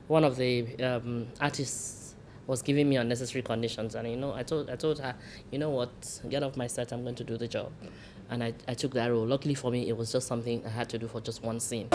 one of the artists was giving me unnecessary conditions, and I told her, you know what, get off my set, I'm going to do the job. And I took that role. Luckily for me, it was just something I had to do for just one scene.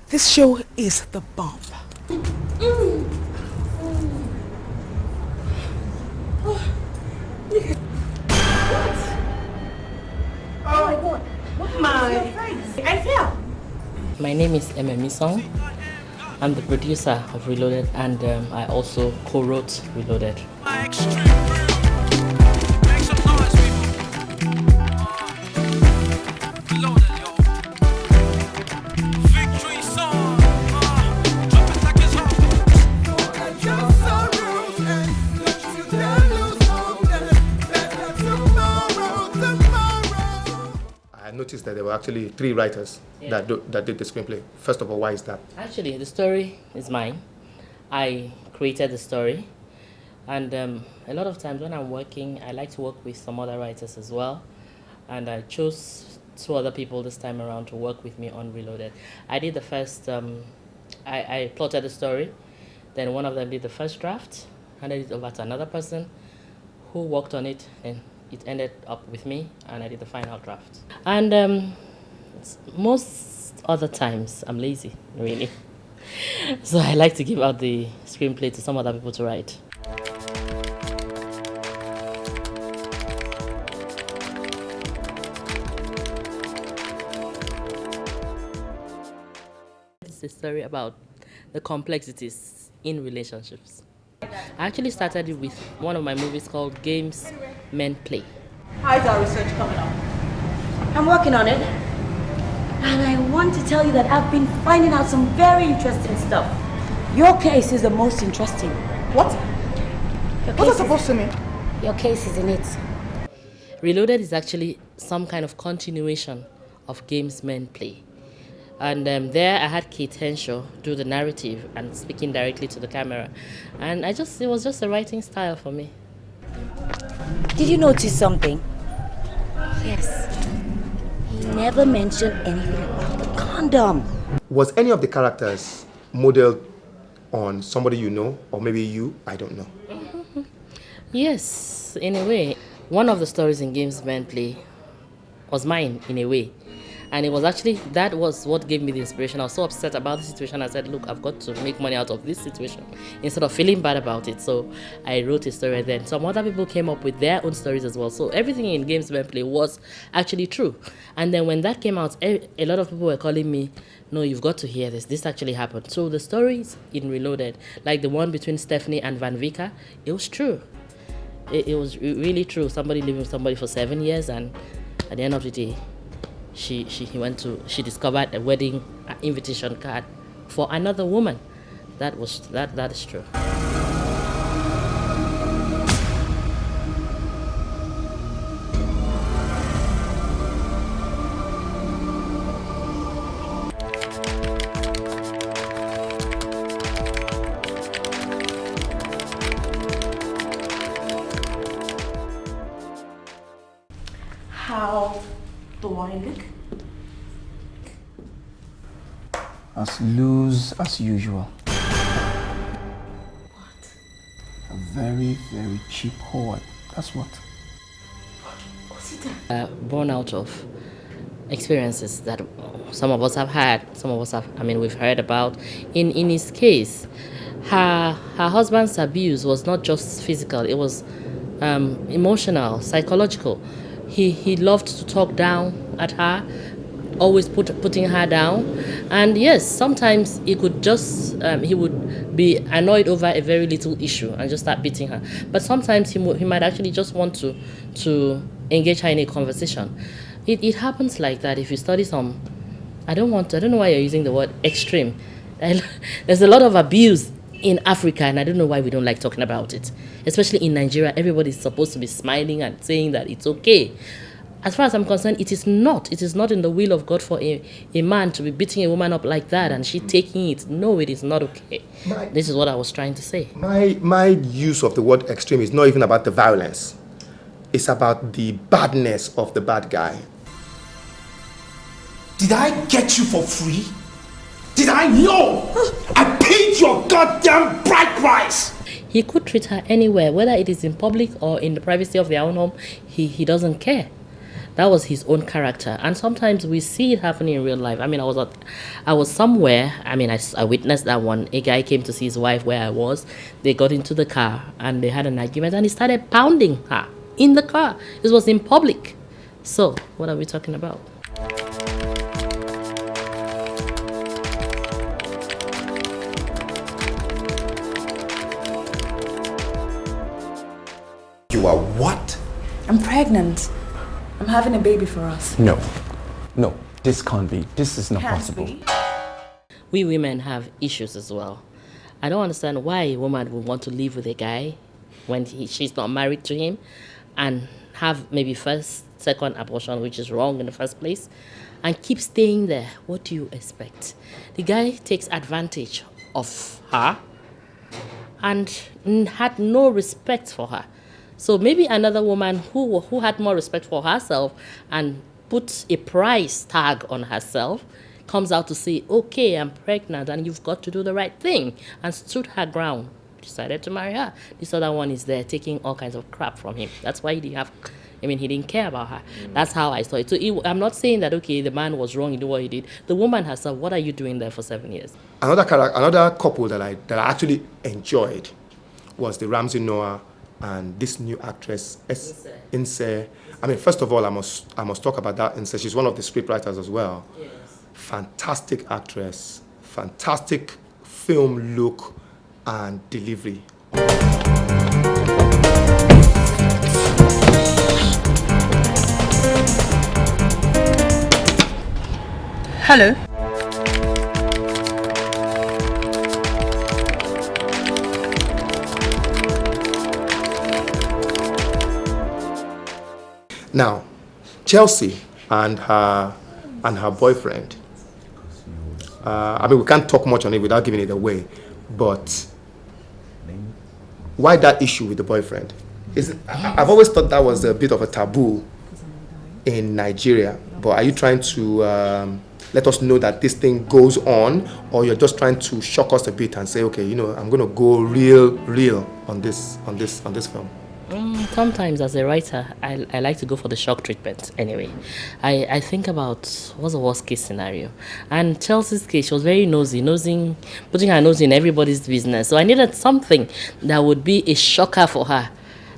This show is the bomb. My name is Emem Isong. I'm the producer of Reloaded, and I also co-wrote Reloaded. I noticed that there were actually 3 writers that did the screenplay. First of all, why is that? Actually, the story is mine. I created the story. And a lot of times when I'm working, I like to work with some other writers as well. And I chose 2 other people this time around to work with me on Reloaded. I did the first, I plotted the story. Then one of them did the first draft, handed it over to another person who worked on it, and it ended up with me, and I did the final draft. And most other times, I'm lazy, really. So I like to give out the screenplay to some other people to write. It's a story about the complexities in relationships. I actually started it with one of my movies called Games Men Play. How's our research coming on? I'm working on it. And I want to tell you that I've been finding out some very interesting stuff. Your case is the most interesting. What? What's it supposed to mean? Your case is in it. Reloaded is actually some kind of continuation of Games Men Play. And there I had Kate Henshaw do the narrative and speaking directly to the camera. And it was just a writing style for me. Did you notice something? Yes. He never mentioned anything about the condom. Was any of the characters modeled on somebody you know, or maybe you? I don't know. Yes, in a way. One of the stories in Games Men Play was mine, in a way. And it was actually, that was what gave me the inspiration. I was so upset about the situation. I said, look, I've got to make money out of this situation instead of feeling bad about it. So I wrote a story then. Some other people came up with their own stories as well. So everything in Games Men Play was actually true. And then when that came out, a lot of people were calling me, no, you've got to hear this. This actually happened. So the stories in Reloaded, like the one between Stephanie and Van Vika, it was true. It was really true. Somebody living with somebody for 7 years, and at the end of the day, she discovered a wedding invitation card for another woman. That is true. How do I look? As loose as usual. What? A very, very cheap whore. That's what. What's it done? Born out of experiences that some of us have had, some of us have, we've heard about. In his case, her husband's abuse was not just physical, it was emotional, psychological. He loved to talk down at her, always putting her down. And yes, sometimes he could just, he would be annoyed over a very little issue and just start beating her. But sometimes he might actually just want to engage her in a conversation. It happens like that if you study some, I don't know why you're using the word extreme. There's a lot of abuse in Africa, and I don't know why we don't like talking about it. Especially in Nigeria, everybody's supposed to be smiling and saying that it's okay. as far as I'm concerned, it is not. It is not in the will of God for a man to be beating a woman up like that and she taking it. No, it is not okay. This is what I was trying to say. My use of the word extreme is not even about the violence. It's about the badness of the bad guy. Did I get you for free? Did I know? I paid your goddamn bride price! He could treat her anywhere, whether it is in public or in the privacy of their own home. He doesn't care. That was his own character. And sometimes we see it happening in real life. I mean, I was somewhere. I mean, I witnessed that one. A guy came to see his wife where I was. They got into the car and they had an argument and he started pounding her in the car. This was in public. So, what are we talking about? You are what? I'm pregnant. I'm having a baby for us. No. No, this can't be. This is not Can't possible. be. We women have issues as well. I don't understand why a woman would want to live with a guy when she's not married to him and have maybe first, second abortion, which is wrong in the first place, and keep staying there. What do you expect? The guy takes advantage of her and had no respect for her. So maybe another woman who had more respect for herself and put a price tag on herself comes out to say, okay, I'm pregnant and you've got to do the right thing, and stood her ground, decided to marry her. This other one is there taking all kinds of crap from him. That's why he didn't care about her. That's how I saw it. So I'm not saying that, okay, the man was wrong, he did what he did. The woman herself, what are you doing there for 7 years? Another couple that I actually enjoyed was the Ramsey Noah and this new actress, Inse. I mean, first of all, I must talk about that Inse. She's one of the scriptwriters as well. Yes. Fantastic actress, fantastic film look and delivery. Hello. Now, Chelsea and her boyfriend. I mean, we can't talk much on it without giving it away, but why that issue with the boyfriend? I've always thought that was a bit of a taboo in Nigeria. But are you trying to let us know that this thing goes on, or you're just trying to shock us a bit and say, okay, you know, I'm going to go real on this film? Sometimes as a writer, I like to go for the shock treatment anyway. I think about what's the worst case scenario. And Chelsea's case, she was very putting her nose in everybody's business. So I needed something that would be a shocker for her.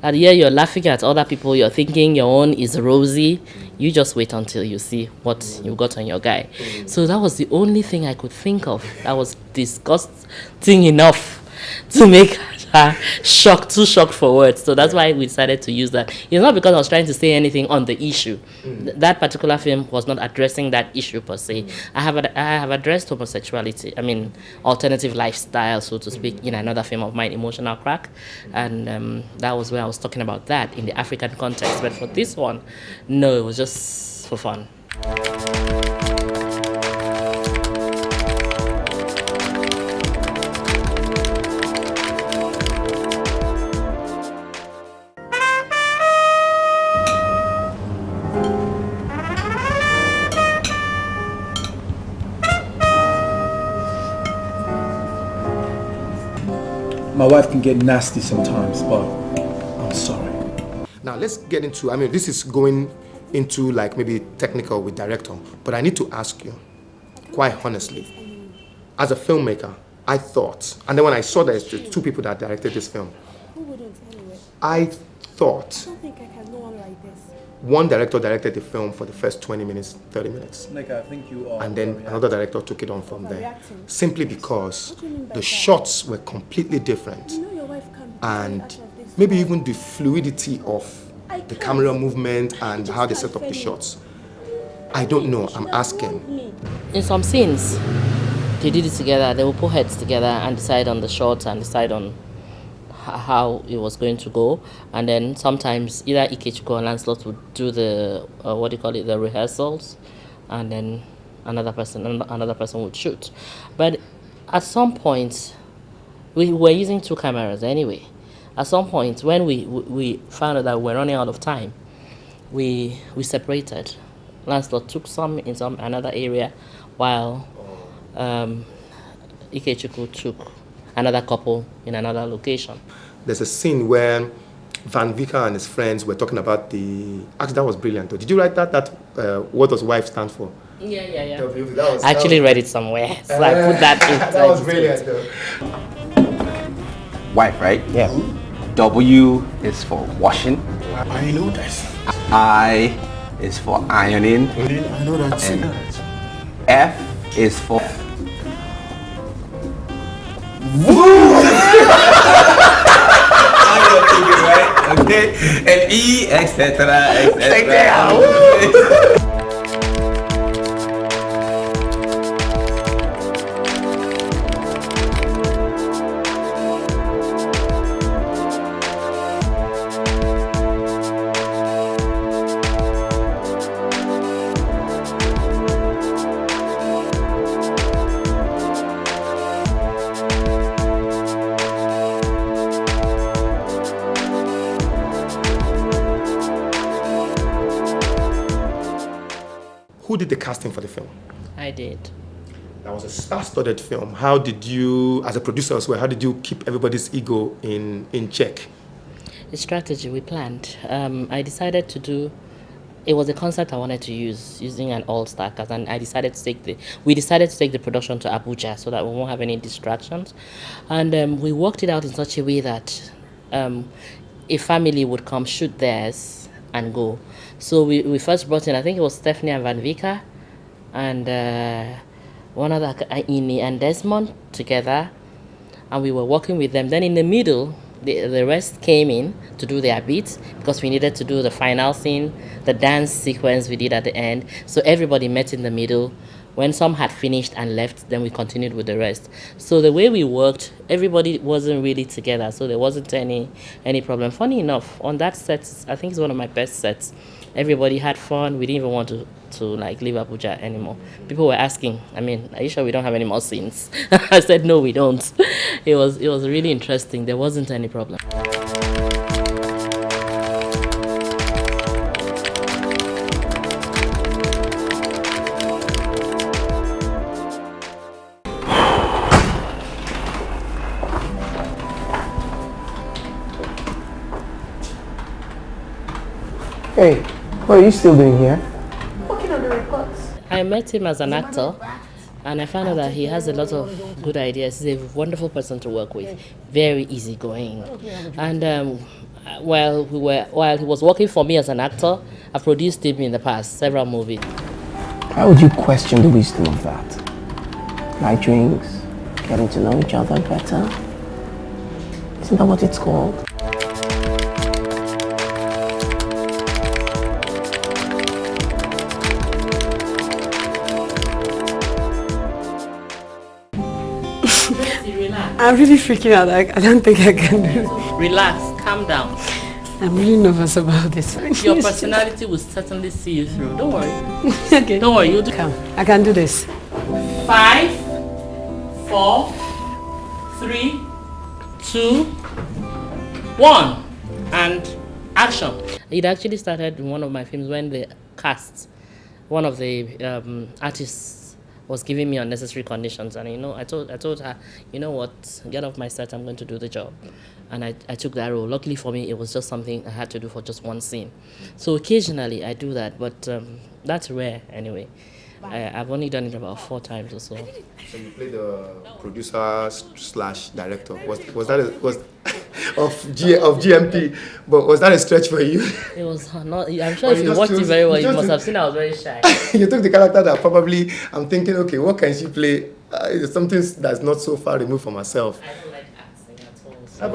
That yeah, you're laughing at other people, you're thinking your own is rosy. You just wait until you see what you got on your guy. So that was the only thing I could think of that was disgusting enough to make her too shocked for words. So that's why we decided to use that. It's not because I was trying to say anything on the issue. That particular film was not addressing that issue per se. I have addressed homosexuality, I mean alternative lifestyle, so to speak, in another film of mine, Emotional Crack, and that was where I was talking about that in the African context. But for this one, no, it was just for fun. My wife can get nasty sometimes, but I'm sorry. Now let's get into, I mean, this is going into like maybe technical with director, but I need to ask you, quite honestly, as a filmmaker, I thought, and then when I saw there's two people that directed this film, I thought one director directed the film for the first 20 minutes, 30 minutes. Like, I think you are. And then another director took it on from there. Simply because the shots were completely different. And maybe even the fluidity of the camera movement and how they set up the shots. I don't know, I'm asking. In some scenes, they did it together. They will put heads together and decide on the shots and decide on how it was going to go, and then sometimes either Ikechukwu or Lancelot would do the the rehearsals, and then another person would shoot. But at some point, we were using 2 cameras anyway. At some point, when we found out that we were running out of time, we separated. Lancelot took some in another area, while Ikechukwu took another couple in another location. There's a scene where Van Vika and his friends were talking about actually, that was brilliant. Did you write that? What does wife stand for? Yeah. That I actually read it somewhere, so I put that in. That was brilliant, though. Wife, right? Yeah. W is for washing. I know this. I is for ironing. I know that. And F is for right? Okay. And E, etc. Who did the casting for the film? I did. That was a star-studded film. How did you, as a producer as well, how did you keep everybody's ego in check? The strategy we planned. I decided to do. It was a concept I wanted to use, using an all-star cast, and we decided to take the production to Abuja so that we won't have any distractions, and we worked it out in such a way that a family would come shoot theirs and go. So we first brought in, I think it was Stephanie and Van Vika, and one other, Ini and Desmond together, and we were working with them. Then in the middle, the rest came in to do their beats because we needed to do the final scene, the dance sequence we did at the end. So everybody met in the middle. When some had finished and left, then we continued with the rest. So the way we worked, everybody wasn't really together, so there wasn't any problem. Funny enough, on that set, I think it's one of my best sets. Everybody had fun. We didn't even want to like leave Abuja anymore. People were asking, are you sure we don't have any more scenes? I said, no, we don't. It was really interesting. There wasn't any problem. Hey, what are you still doing here? Working on the reports. I met him as an actor, and I found out that he has a lot of good ideas. He's a wonderful person to work with, very easygoing. And while he was working for me as an actor, I produced him in the past, several movies. How would you question the wisdom of that? Light drinks, getting to know each other better. Isn't that what it's called? I'm really freaking out. I don't think I can do it. Relax, calm down. I'm really nervous about this. Your personality will certainly see you through. Don't worry. Okay. Don't worry, you'll do. Come. I can do this. 5, 4, 3, 2, 1, and action. It actually started in one of my films when the cast, one of the artists, was giving me unnecessary conditions, and I told her, you know what, get off my set, I'm going to do the job. And I took that role. Luckily for me, it was just something I had to do for just one scene. So occasionally I do that, but that's rare anyway. I've only done it about 4 times or so. So you played the producer / director. Was that of GMP? But was that a stretch for you? It was not. I'm sure if you watched it very well, you must have seen I was very shy. You took the character that probably I'm thinking, okay, what can she play? It's something that's not so far removed from herself. I don't like acting at all. So.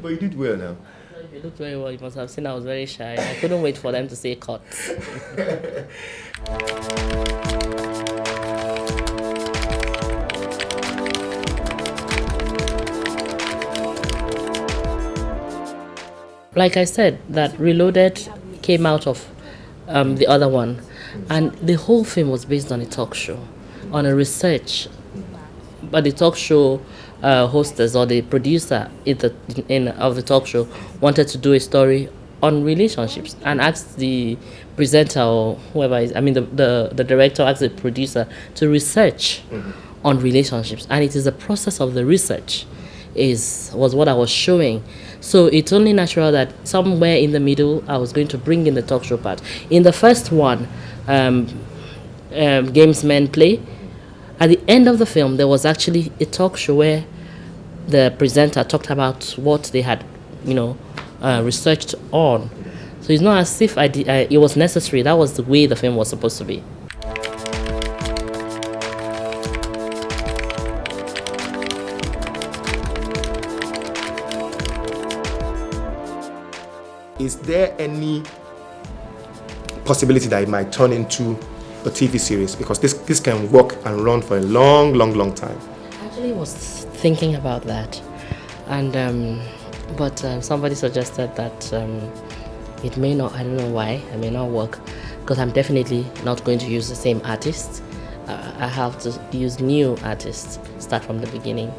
But you did well now. If you looked very well, you must have seen I was very shy. I couldn't wait for them to say cut. like I said, that Reloaded came out of the other one, and the whole film was based on a talk show, on a research. But the talk show hostess or the producer of the talk show wanted to do a story on relationships and asked the presenter or whoever is, I mean the director asked the producer to research on relationships, and it is the process of the research was what I was showing. So it's only natural that somewhere in the middle I was going to bring in the talk show part. In the first one, Games Men Play, at the end of the film there was actually a talk show where the presenter talked about what they had, researched on. So it's not as if it was necessary. That was the way the film was supposed to be. Is there any possibility that it might turn into a TV series? Because this can work and run for a long, long, long time. I actually was thinking about that, and but somebody suggested that it may not. I don't know why. It may not work because I'm definitely not going to use the same artist. I have to use new artists. Start from the beginning.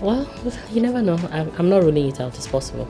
Well, you never know. I'm not ruling it out. It's possible.